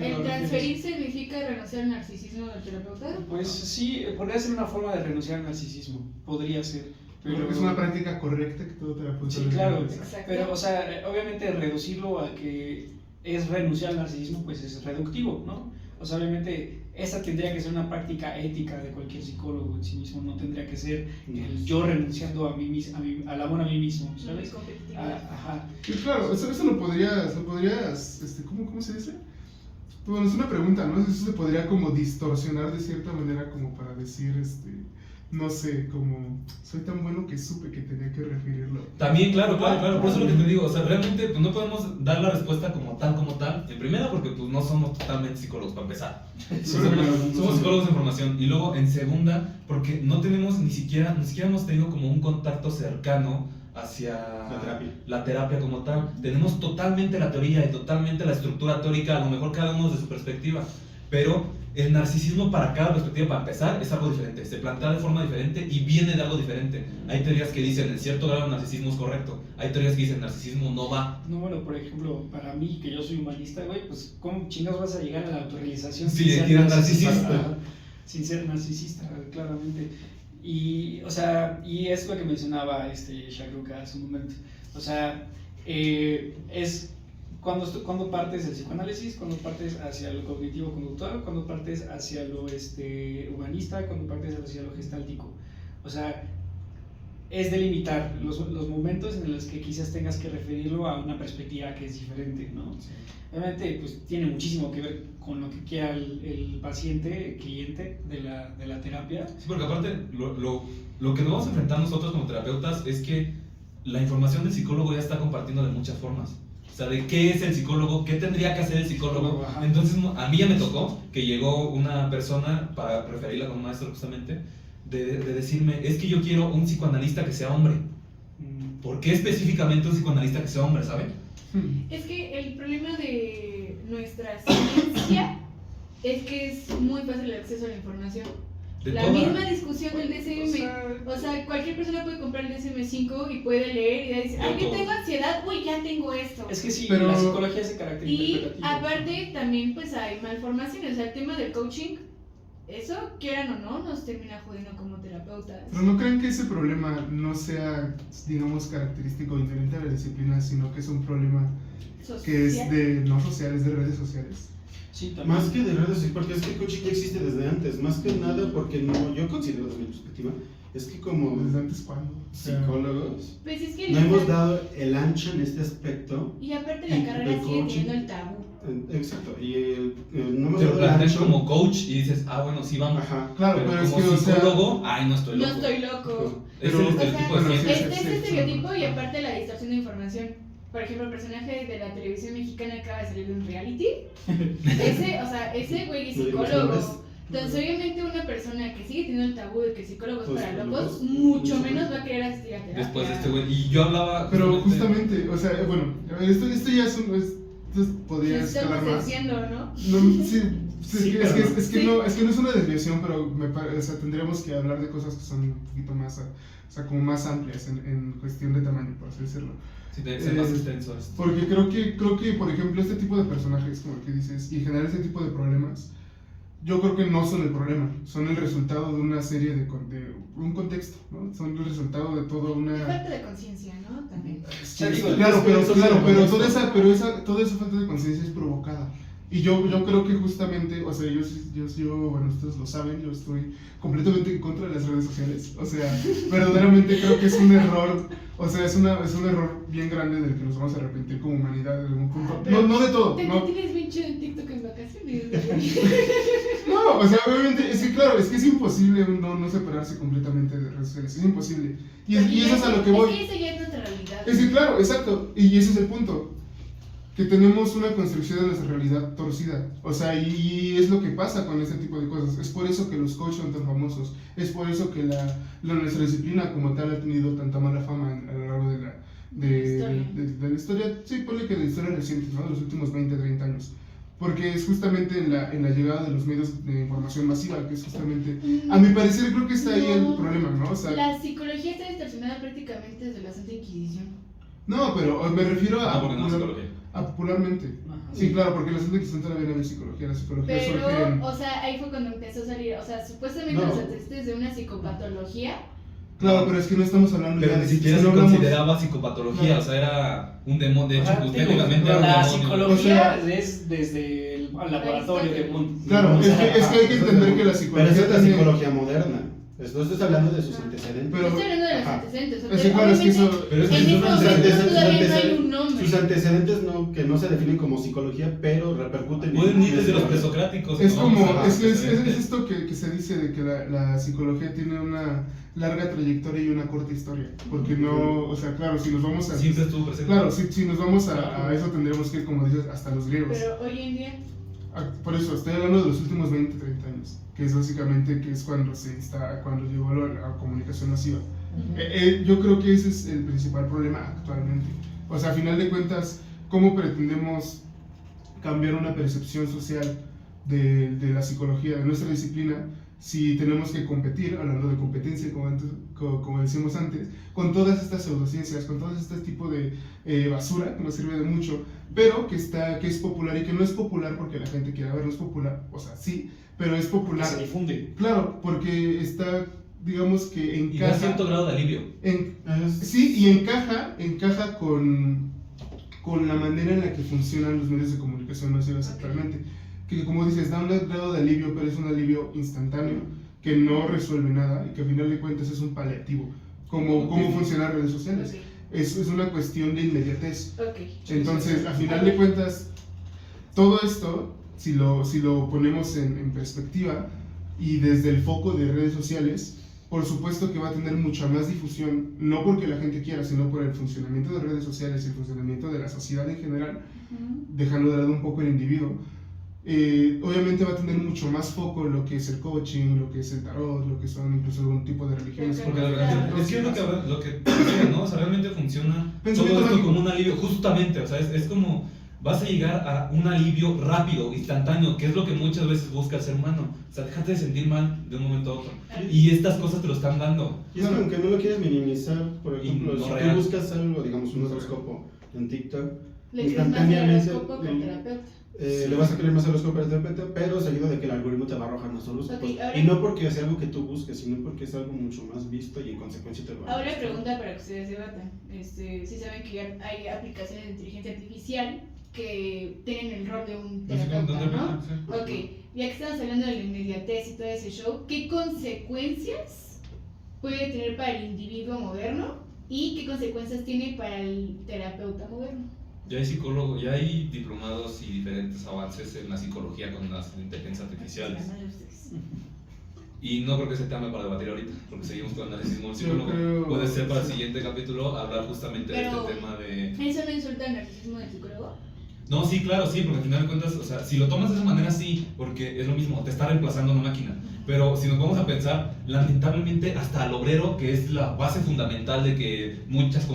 el transferir significa renunciar al narcisismo del terapeuta. Pues sí, podría ser una forma de renunciar al narcisismo, podría ser. Pero es una práctica correcta que todo terapeuta Sí, debe claro, realizar. Exacto. pero, o sea, obviamente reducirlo a que es renunciar al narcisismo, pues es reductivo, ¿no? O sea, obviamente esa tendría que ser una práctica ética de cualquier psicólogo en sí mismo, no tendría que ser el yo renunciando al amor a mí mismo, Muy ¿sabes? competitivo. Ajá. Y claro, eso lo podrías ¿cómo se dice? Bueno, es una pregunta, ¿no? Eso se podría como distorsionar de cierta manera como para decir, no sé, como soy tan bueno que supe que tenía que referirlo. También, claro, por eso es lo que te digo, o sea, realmente pues no podemos dar la respuesta como tal, en primera porque pues no somos totalmente psicólogos para empezar, somos psicólogos en formación, y luego en segunda porque no tenemos ni siquiera hemos tenido como un contacto cercano hacia la terapia como tal. Tenemos totalmente la teoría y totalmente la estructura teórica, a lo mejor cada uno desde su perspectiva, pero el narcisismo para cada perspectiva, para empezar, es algo diferente, se plantea de forma diferente y viene de algo diferente. Hay teorías que dicen en cierto grado el narcisismo es correcto, hay teorías que dicen el narcisismo no va. No, bueno, por ejemplo, para mí, que yo soy humanista, güey, pues ¿cómo chingados vas a llegar a la autorrealización sin ser narcisista? Sin ser narcisista, claramente. Y, o sea, y es lo que mencionaba Shagruka hace un momento. O sea, es cuando partes del psicoanálisis, cuando partes hacia lo cognitivo-conductual, cuando partes hacia lo humanista, cuando partes hacia lo gestáltico. O sea, es delimitar los momentos en los que quizás tengas que referirlo a una perspectiva que es diferente, ¿no? Sí. Obviamente, pues tiene muchísimo que ver con lo que quiera el paciente, el cliente de la terapia. Sí, porque aparte, lo que nos vamos a enfrentar nosotros como terapeutas es que la información del psicólogo ya está compartiendo de muchas formas. O sea, de qué es el psicólogo, qué tendría que hacer el psicólogo. Ajá. Entonces, a mí ya me tocó que llegó una persona, para referirla como maestro justamente, de decirme, es que yo quiero un psicoanalista que sea hombre. ¿Por qué específicamente un psicoanalista que sea hombre, saben? Es que el problema de nuestra ciencia es que es muy fácil el acceso a la información. Misma discusión del DSM, o sea, cualquier persona puede comprar el DSM-5 y puede leer y decir, ay, yo tengo ansiedad, uy, ya tengo esto. Es que sí, pero la psicología se caracteriza. Y aparte también pues hay malformaciones, o sea, el tema del coaching, eso, quieran o no, nos termina jodiendo como terapeutas. Pero ¿no creen que ese problema no sea, digamos, característico inherente a la disciplina, sino que es un problema social, que es no social, es de redes sociales? Sí, más que de redes sociales, porque es que el coaching ya existe desde antes, más que nada porque no, yo considero desde mi perspectiva, es que como ¿desde antes cuándo? Psicólogos, pues es que no hemos dado el ancho en este aspecto. Y aparte la carrera sigue teniendo el tabú. Exacto, y no hemos te lo dado el planteas ancho como coach y dices, bueno, sí vamos. Ajá, claro, pero es como que, psicólogo, no estoy loco. No estoy loco. Pero, o sea, tipo de este estereotipo y aparte la distorsión de información. Por ejemplo, el personaje de la televisión mexicana acaba de salir de un reality. Ese güey es psicólogo. Entonces, obviamente, una persona que sigue teniendo el tabú de que el psicólogo es para locos, mucho menos va a querer asistir a terapia. Después de este güey. Y yo hablaba. Pero justamente, o sea, bueno, a ver, esto ya es un. Esto podría escalar más. Desviando, ¿no? No, es que no es una desviación, pero o sea, tendríamos que hablar de cosas que son un poquito más, o sea, como más amplias en cuestión de tamaño, por así decirlo. Sí, debe ser más extenso esto. Porque creo que, por ejemplo, este tipo de personajes, como el que dices, y generar este tipo de problemas, yo creo que no son el problema, son el resultado de una serie de un contexto, ¿no? Son el resultado de toda una... falta de conciencia, ¿no? También. Claro, pero toda esa falta de conciencia es provocada. Y yo creo que justamente, o sea, yo, bueno, ustedes lo saben, yo estoy completamente en contra de las redes sociales. O sea, verdaderamente creo que es un error, o sea, es un error bien grande del que nos vamos a arrepentir como humanidad en algún punto. No de todo, ¿no? Tienes bien chido en TikTok en vacaciones. No, o sea, obviamente, es que claro, es que es imposible no separarse completamente de redes sociales, es imposible. Y eso es a lo que voy. Es que esa ya es nuestra realidad. Es que claro, exacto, y ese es el punto. Que tenemos una construcción de nuestra realidad torcida. O sea, y es lo que pasa con este tipo de cosas. Es por eso que los coaches son tan famosos. Es por eso que nuestra disciplina como tal ha tenido tanta mala fama a lo largo de la historia. Sí, ponle que de la historia reciente, ¿no? De los últimos 20, 30 años. Porque es justamente en la llegada de los medios de información masiva, que es justamente... A mi parecer creo que está ahí el problema, ¿no? O sea, la psicología está distorsionada prácticamente desde la Santa Inquisición. No, pero me refiero a... porque no es psicología. Popularmente. Sí, claro, porque la Santa Inquisición todavía no había psicología, la psicología surge en... o sea, ahí fue cuando empezó a salir, o sea, supuestamente los antecedentes de una psicopatología. Claro, pero es que no estamos hablando pero ya ni siquiera se consideraba psicopatología, o sea, era un demonio, de hecho, técnicamente era un la demonio. psicología es desde el laboratorio de Mundo. Claro, es que hay que entender que la psicología pero esa es la también... psicología moderna. No estoy hablando de sus antecedentes. Pero- Estoy hablando de los Ajá. antecedentes. Es que claro, es que eso... Pero es que En si este son momento antecedentes, todavía no hay un nombre. Sus antecedentes que no se definen como psicología, pero repercuten pueden ir desde los en- presocráticos. Es ¿no? como, O sea, es antecedentes. esto que se dice de que la psicología tiene una larga trayectoria y una corta historia. Porque no, o sea, claro, si nos vamos a... Siempre estuvo presente. Claro, si nos vamos a eso tendríamos que ir, como dices, hasta los griegos. Pero hoy en día, Por eso, estoy hablando de los últimos 20, 30 años, que es básicamente que es cuando llegó la comunicación masiva. Yo creo que ese es el principal problema actualmente. O sea, a final de cuentas, ¿cómo pretendemos cambiar una percepción social de la psicología, de nuestra disciplina, si tenemos que competir, hablando de competencia, como decíamos antes, con todas estas pseudociencias, con todo este tipo de basura que no sirve de mucho, pero que es popular y que no es popular porque la gente quiera ver, no es popular, o sea, sí, pero es Que popular. se difunde. Claro, porque está, digamos que Y da encaja. cierto grado de alivio. Sí, y encaja con la manera en la que funcionan los medios de comunicación masivos actualmente. Que como dices, da un grado de alivio, pero es un alivio instantáneo, que no resuelve nada y que al final de cuentas es un paliativo. Como cómo funcionan las redes sociales. ok, Es una cuestión de inmediatez. ok. Entonces, a final de cuentas, todo esto, si lo ponemos en perspectiva y desde el foco de redes sociales, por supuesto que va a tener mucha más difusión, no porque la gente quiera, sino por el funcionamiento de redes sociales y el funcionamiento de la sociedad en general, Ujú. dejando de lado un poco el individuo. Obviamente va a tener mucho más foco lo que es el coaching, lo que es el tarot, lo que son incluso algún tipo de religiones. Porque la verdad, es que es lo que decía, ¿no? O sea, realmente funciona Pensamiento todo esto mágico. como un alivio, justamente, o sea, es como vas a llegar a un alivio rápido, instantáneo, que es lo que muchas veces busca el ser humano. O sea, déjate de sentir mal de un momento a otro. Y estas cosas te lo están dando. Y es que aunque no lo quieres minimizar, por ejemplo, no si real. tú buscas algo, digamos un horóscopo en TikTok, Le crees más al instantáneamente horóscopo que al terapeuta. le vas a creer más al horóscopo al terapeuta, pero seguido de que el algoritmo te va a arrojar más horóscopos. Ok, ahora- Y no porque sea algo que tú busques, sino porque es algo mucho más visto y en consecuencia te lo va a Ahora mostrar. pregunta para que ustedes debatan. Si saben que hay aplicaciones de inteligencia artificial que tienen el rol de un terapeuta, ¿no? Ok, ya que estamos hablando de la inmediatez y todo ese show, ¿qué consecuencias puede tener para el individuo moderno y qué consecuencias tiene para el terapeuta moderno? Ya hay psicólogos, ya hay diplomados y diferentes avances en la psicología con las inteligencias artificiales. Y no creo que sea tema para debatir ahorita, porque seguimos con el narcisismo del psicólogo. creo- Puede ser para el sí. siguiente capítulo hablar justamente de Pero- este tema de... ¿Eso no insulta al narcisismo del psicólogo? No, sí, claro, sí, porque al final de cuentas, o sea, si lo tomas de esa manera, sí, porque es lo mismo, te está reemplazando una máquina. Pero si nos vamos a pensar, lamentablemente, hasta el obrero, que es la base fundamental de que muchas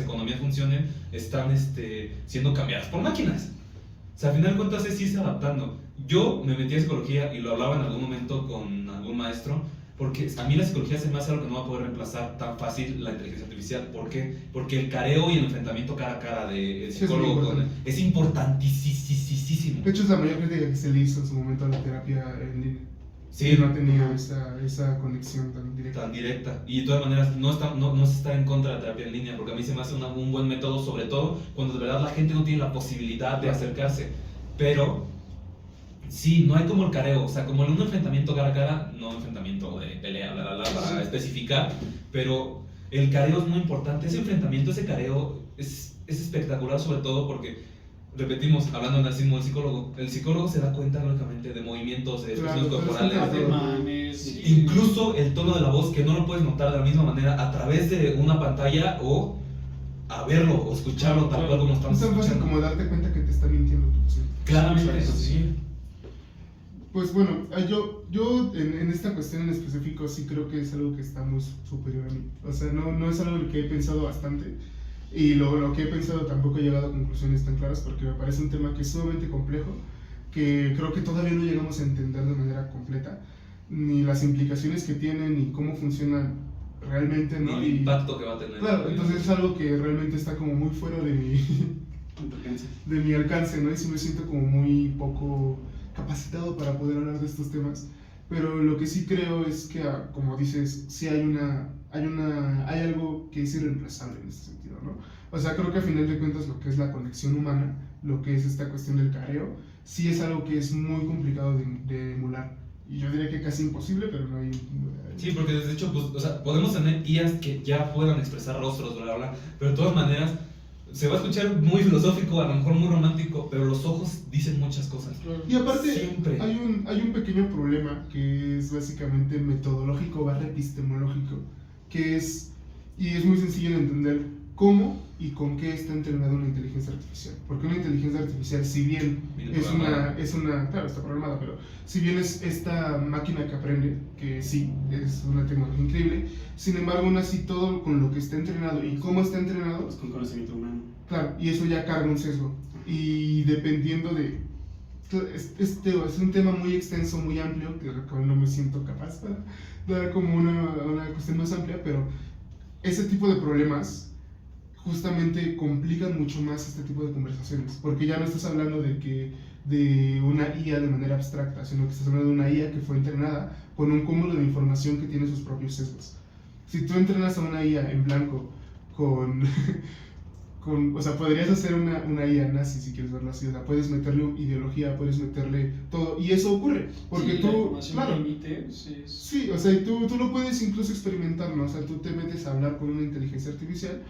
economías funcionen, están siendo cambiadas por máquinas. O sea, al final de cuentas es irse adaptando. Yo me metí a psicología y lo hablaba en algún momento con algún maestro, porque a mí la psicología se me hace algo que no va a poder reemplazar tan fácil la inteligencia artificial. ¿Por qué? Porque el careo y el enfrentamiento cara a cara del Sí, es psicólogo muy con importante. es importantísimo. De hecho, es la mayor crítica que se le hizo en su momento a la terapia en línea. Sí, No ha tenido esa conexión tan directa. tan directa. Y de todas maneras, no se está en contra de la terapia en línea, porque a mí se me hace un buen método, sobre todo cuando de verdad la gente no tiene la posibilidad de acercarse. Pero, sí, no hay como el careo, o sea, como en un enfrentamiento cara a cara, no enfrentamiento de pelea, para especificar, pero el careo es muy importante. Ese enfrentamiento, ese careo es espectacular, sobre todo porque, repetimos, hablando del narcisismo del psicólogo, el psicólogo se da cuenta, lógicamente, de movimientos, de expresiones Claro, corporales, pero es que Ademanes, incluso el tono de la voz, que no lo puedes notar de la misma manera a través de una pantalla o a verlo o escucharlo tal cual como Es estamos tan fácil escuchando. como darte cuenta que te está mintiendo tu paciente. Claramente, Exacto. sí. Pues bueno, yo en esta cuestión en específico sí creo que es algo que está muy superior a mí. O sea, no es algo que he pensado bastante. Y lo que he pensado tampoco he llegado a conclusiones tan claras porque me parece un tema que es sumamente complejo, que creo que todavía no llegamos a entender de manera completa, ni las implicaciones que tienen, ni cómo funcionan realmente, Ni ¿no? el impacto que va a tener. Claro, entonces es algo que realmente está como muy fuera de mi alcance, ¿no? Y sí me siento como muy poco capacitado para poder hablar de estos temas. Pero lo que sí creo es que, como dices, sí hay algo que es irreemplazable en este sentido, ¿no? O sea, creo que a final de cuentas lo que es la conexión humana, lo que es esta cuestión del careo, sí es algo que es muy complicado de emular Y yo diría que casi imposible, pero no hay... Sí, porque de hecho, pues, o sea, podemos tener IAs que ya puedan expresar rostros, bla, bla, bla, pero de todas maneras se va a escuchar muy filosófico, a lo mejor muy romántico, pero los ojos dicen muchas cosas. Y aparte, Siempre. hay un pequeño problema que es básicamente metodológico / epistemológico, que es, y es muy sencillo de entender, cómo y con qué está entrenada una inteligencia artificial. Porque una inteligencia artificial, si bien es una, claro, está programada, pero si bien es esta máquina que aprende, que sí, es una tecnología increíble, sin embargo, aún así todo con lo que está entrenado y cómo está entrenado, Pues con conocimiento humano. claro, y eso ya carga un sesgo. Y dependiendo de... Es un tema muy extenso, muy amplio, que no me siento capaz para dar como una cuestión más amplia, pero ese tipo de problemas justamente complican mucho más este tipo de conversaciones, porque ya no estás hablando de una IA de manera abstracta, sino que estás hablando de una IA que fue entrenada con un cúmulo de información que tiene sus propios sesgos. Si tú entrenas a una IA en blanco o sea, podrías hacer una IA nazi si quieres verlo así, o sea, puedes meterle ideología, puedes meterle todo, y eso ocurre, porque sí, tú, la claro, límite, sí, sí, o sea, y tú lo puedes incluso experimentar, ¿no? O sea, tú te metes a hablar con una inteligencia artificial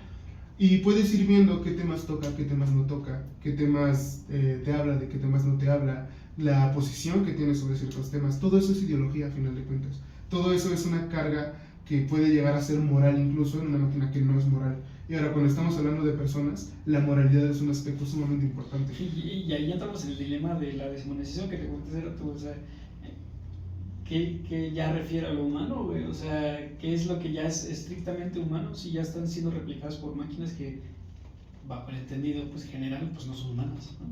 y puedes ir viendo qué temas toca, qué temas no toca, qué temas te habla, de qué temas no te habla, la posición que tiene sobre ciertos temas. Todo eso es ideología a final de cuentas. Todo eso es una carga que puede llegar a ser moral incluso en una máquina que no es moral. Y ahora cuando estamos hablando de personas, la moralidad es un aspecto sumamente importante. Y ahí entramos en el dilema de la deshumanización que te comenté hace rato, o sea, ¿qué ya refiere a lo humano, güey? O sea, ¿qué es lo que ya es estrictamente humano si ya están siendo replicadas por máquinas que, bajo el entendido pues, general, pues no son humanas, ¿no?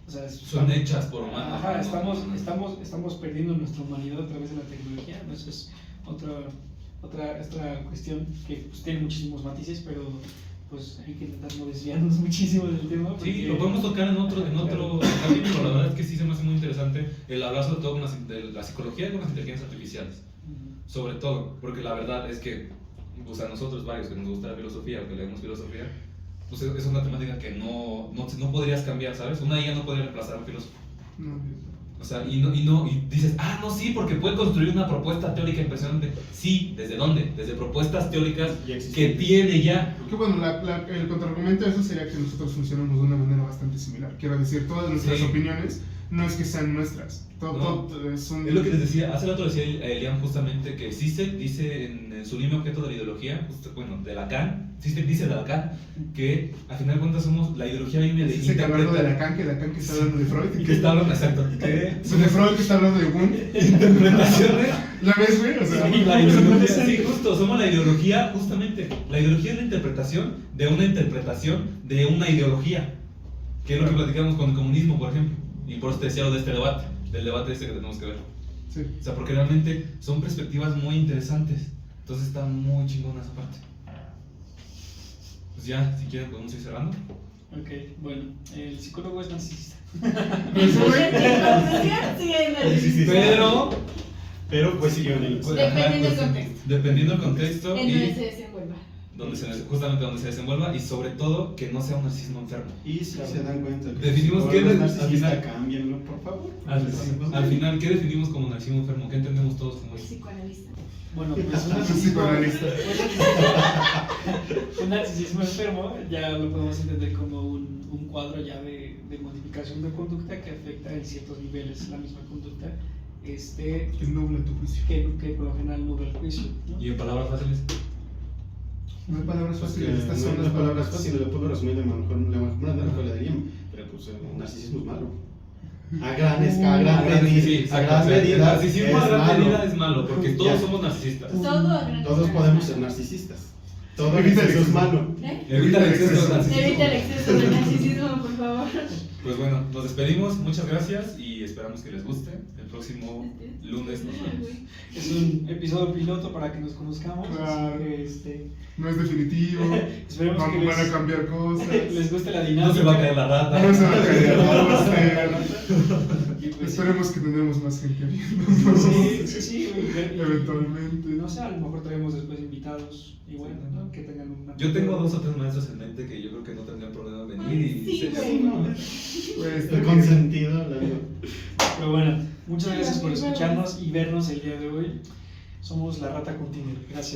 O sea, Son hechas por humanos. Ajá, estamos perdiendo nuestra humanidad a través de la tecnología, ¿no? Eso es otra cuestión que pues, tiene muchísimos matices, pero pues hay que intentar no desviarnos muchísimo del tema. Porque... Sí, lo podemos tocar en otro capítulo. La verdad es que sí se me hace muy interesante el hablar sobre todo de la psicología con las inteligencias artificiales. Sobre todo, porque la verdad es que, pues a nosotros varios que nos gusta la filosofía o que leemos filosofía, pues es una temática que no podrías cambiar, ¿sabes? Una IA no podría reemplazar a un filósofo. No, O sea, y dices, no, sí, porque puede construir una propuesta teórica impresionante. Sí, ¿desde dónde? Desde propuestas teóricas que tiene ya. que bueno, el contraargumento a eso sería que nosotros funcionamos de una manera bastante similar. Quiero decir, todas nuestras opiniones no es que sean nuestras. Todo es lo que les decía, hace rato decía Elian justamente que Zizek dice en su libro Objeto de la Ideología, de Lacan, Zizek dice de Lacan que al final de cuentas somos, la ideología viene de Zizek hablando de Lacan, que está hablando de Freud. Que está hablando, exacto. De Freud que está hablando de Jung. Interpretaciones. ¿La ves, güey? O sea, Sí, la ideología, sí, justo, somos la ideología, justamente. La ideología es la interpretación de una ideología, que es lo que platicamos con el comunismo, por ejemplo. Y por eso te decía lo de este debate, del debate que tenemos que ver. sí. O sea, porque realmente son perspectivas muy interesantes. Entonces está muy chingona esa parte. Pues ya, si quieren podemos ir cerrando. Ok, bueno, el psicólogo es narcisista. Pero pues sí, dependiendo del contexto. Dependiendo del contexto En y donde se desenvuelva. justamente donde se desenvuelva, y sobre todo que no sea un narcisismo enfermo. Y si se dan cuenta que Definimos si qué es es narcisista, cámbienlo, por favor. Al final, ¿qué definimos como narcisismo enfermo? ¿Qué entendemos todos como eso? Psicoanalista. Bueno, pues un narcisismo enfermo ya lo podemos entender como un cuadro ya de modificación de conducta que afecta en ciertos niveles la misma conducta, Que nubla tu juicio. que por lo general nubla el juicio, ¿no? Y en palabras fáciles. No hay palabras fáciles, estas No son hay las palabras palabras fáciles, lo puedo resumir de la mejor manera le diríamos, pero pues el narcisismo es malo. A gran medida. El narcisismo a gran malo. medida es malo, porque todos Ya. somos narcisistas. Todo a gran Todos escala. podemos ser narcisistas. Todo Evita el exceso es exceso. malo. Evita el exceso de narcisismo. Evita el exceso de narcisismo, por favor. Pues bueno, nos despedimos, muchas gracias y esperamos que les guste. El próximo lunes nos vemos. Es un episodio piloto para que nos conozcamos. Claro. Así que, No es definitivo. esperemos que Van a cambiar cosas. les guste la dinámica. No se va a caer la rata. No se va a caer. Y pues. Esperemos que tengamos más gente viéndonos. Sí, Eventualmente. No sé, a lo mejor traemos después invitados y bueno, ¿no? Que tengan una. Yo tengo 2 o 3 maestros en mente que yo creo que no tendrían problema en venir y Sí, sería güey. uno. Estoy consentido hablando. Pero bueno, muchas gracias por escucharnos y vernos el día de hoy. Somos La Rata con Tinder. Gracias.